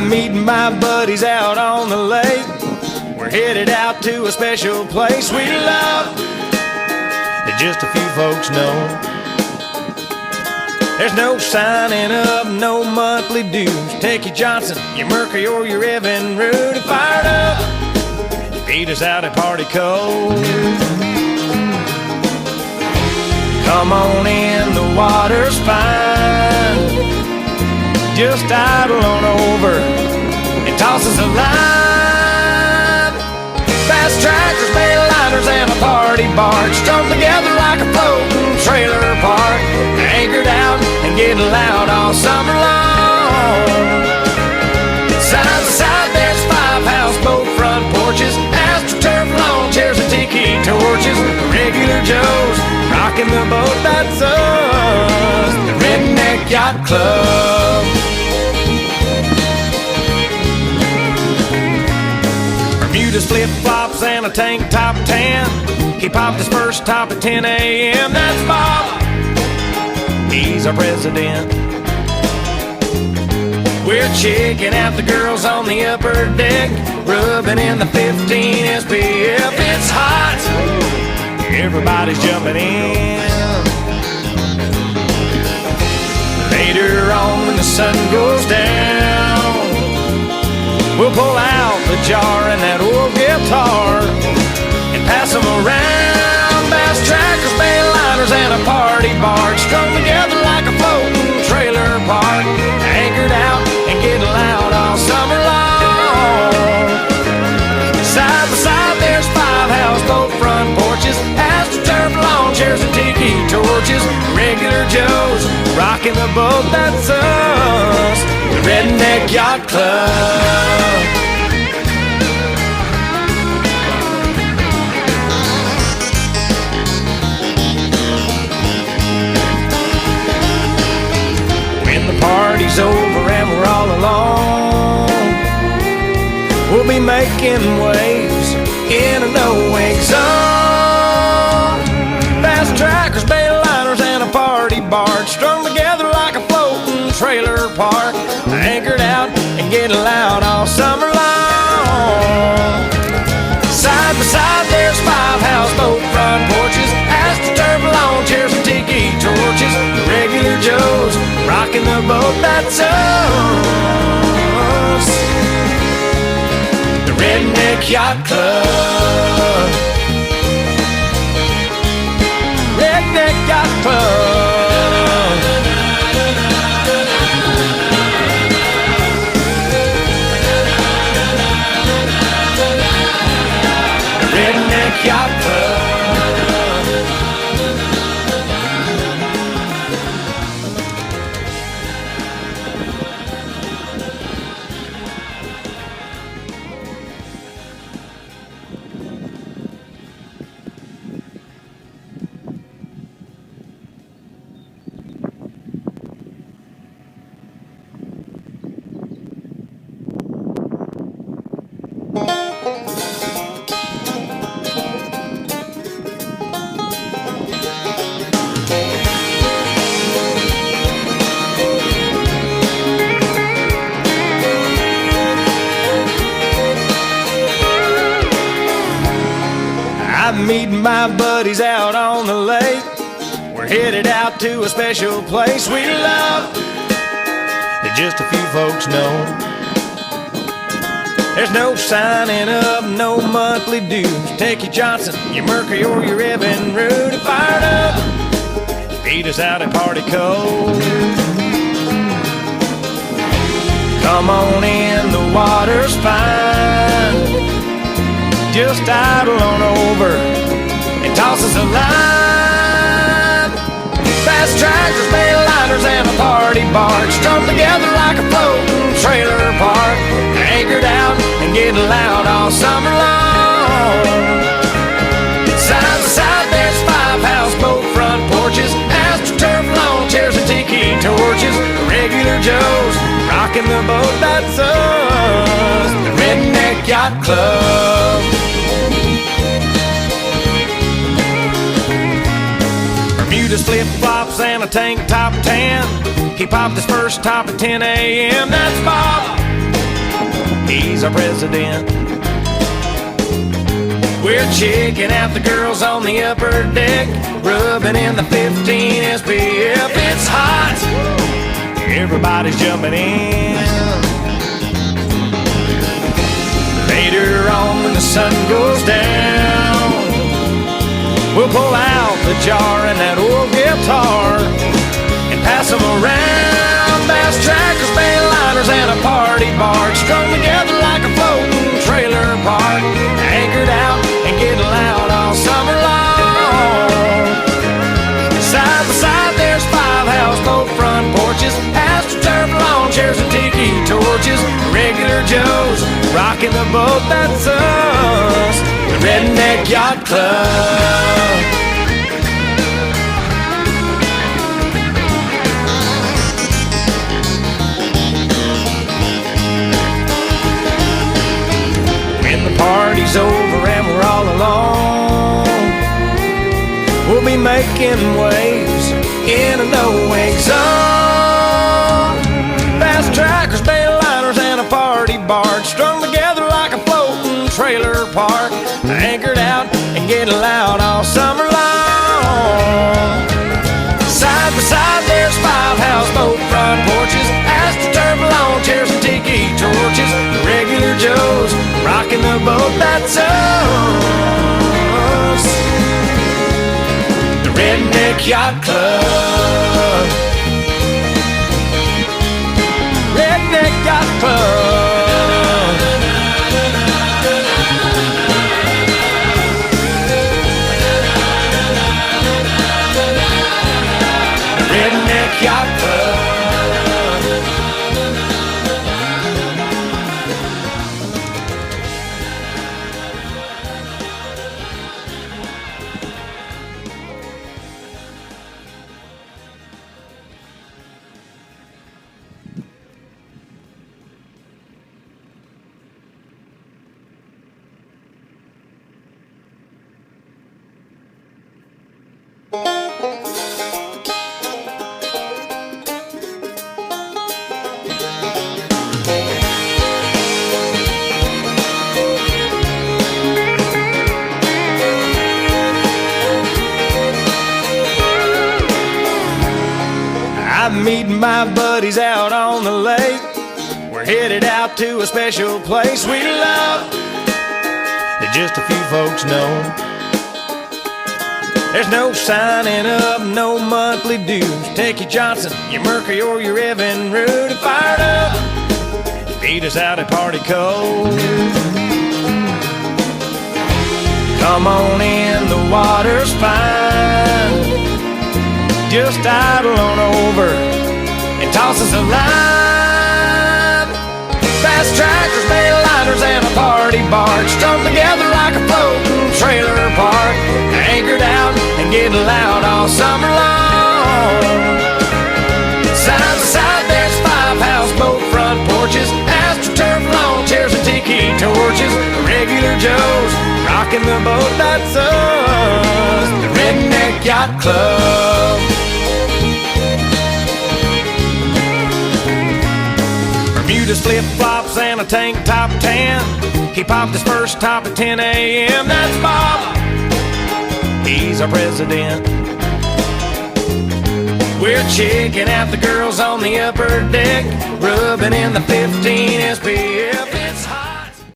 I'm meeting my buddies out on the lake. We're headed out to a special place we love that just a few folks know. There's no signing up, no monthly dues. Take your Johnson, your Mercury, or your Evan Root and fired up. Meet us out at Party Cove. Come on in, the water's fine. Just idle on over and toss us a line. Fast tractors, mail liners, and a party barge strung together like a floating trailer park. Anchored out and getting loud all summer long. Side by side there's 5 houseboat front porches, AstroTurf lawn chairs and tiki torches. Regular Joes rocking the boat, that's us, the Redneck Yacht Club. Bermuda's flip-flops and a tank top tan. He popped his first top at 10 a.m. That's Bob, he's our president. We're checking out the girls on the upper deck, rubbing in the 15 SPF. It's hot, everybody's jumping in. Later on when the sun goes down, we'll pull out the jar and that old guitar and pass them around. Bass trackers, mail liners, and a party barge strung together like a floating trailer park. Anchored out and getting loud all summer long. Side by side there's 5 houseboat front porches, AstroTurf lawn chairs and tiki torches. Regular Joes rocking the boat, that's us, the Redneck Yacht Club. When the party's over and we're all alone, we'll be making waves in a no-wake zone. Fast trackers, mail liners, and a party barge strung together like a floating trailer park. Anchored out and getting loud all summer long. Side by side there's 5 houseboat front porches, AstroTurf lawn chairs and tiki torches. Regular Joes rocking the boat, that's us, the Redneck Yacht Club. Redneck Yacht Club. The Redneck Yacht Club. I'm meeting my buddies out on the lake. We're headed out to a special place we love that just a few folks know. There's no signing up, no monthly dues. Take your Johnson, your Mercury, or your Evan Root and fired up. Meet us out at Party Cove. Come on in, the water's fine. Just idle on over and toss us a line. Fast tractors, mail liners, and a party barge strung together like a floating trailer park. Anchored out and getting loud all summer long. Side by side there's 5 houseboat front porches, AstroTurf lawn chairs and tiki torches. Regular Joes rocking the boat, that's us, the Redneck Yacht Club. Bermuda's flip-flops and a tank top tan. He popped his first top at 10 a.m. That's Bob, he's our president. We're checking out the girls on the upper deck, rubbing in the 15 SPF. It's hot, everybody's jumping in. Later on when the sun goes down, we'll pull out the jar and that old guitar and pass them around. Bass trackers, bayliners, and a party barge strung together like a floating trailer park, anchored out and getting loud all summer long. Side by side there's 5 houseboat front porches, astroturf lawn chairs and tiki torches, regular Joes rocking the boat. That's us, the Redneck Yacht Club. Party's over and we're all alone, we'll be making waves in a no-wake zone. Fast trackers, bayliners, and a party barge strung together like a floating trailer park, anchored out and getting loud all summer long. Side by side there's 5 houseboat front porches, astroturf lawn chairs and tiki torches, regular Joes rocking the boat. That's us, the Redneck Yacht Club. Redneck Yacht Club. Redneck Yacht Club. I'm meeting my buddies out on the lake. We're headed out to a special place we love that just a few folks know. There's no signing up, no monthly dues. Take your Johnson, your Mercury, or your Evan Root and fired up. Beat us out at Party Cove. Come on in, the water's fine. Just idle on over and toss us a line. Fast trackers, bayliners, and a party barge strung together like a floating trailer park, anchored out and getting loud all summer long. Side by side there's 5 houseboat front porches, astroturf lawn chairs and tiki torches, regular Joes rocking the boat. That's us, the Redneck Yacht Club. Bermuda's flip-flops and a tank top tan. He popped his first top at 10 a.m. That's Bob, he's our president. We're checking out the girls on the upper deck, rubbing in the 15 SPF.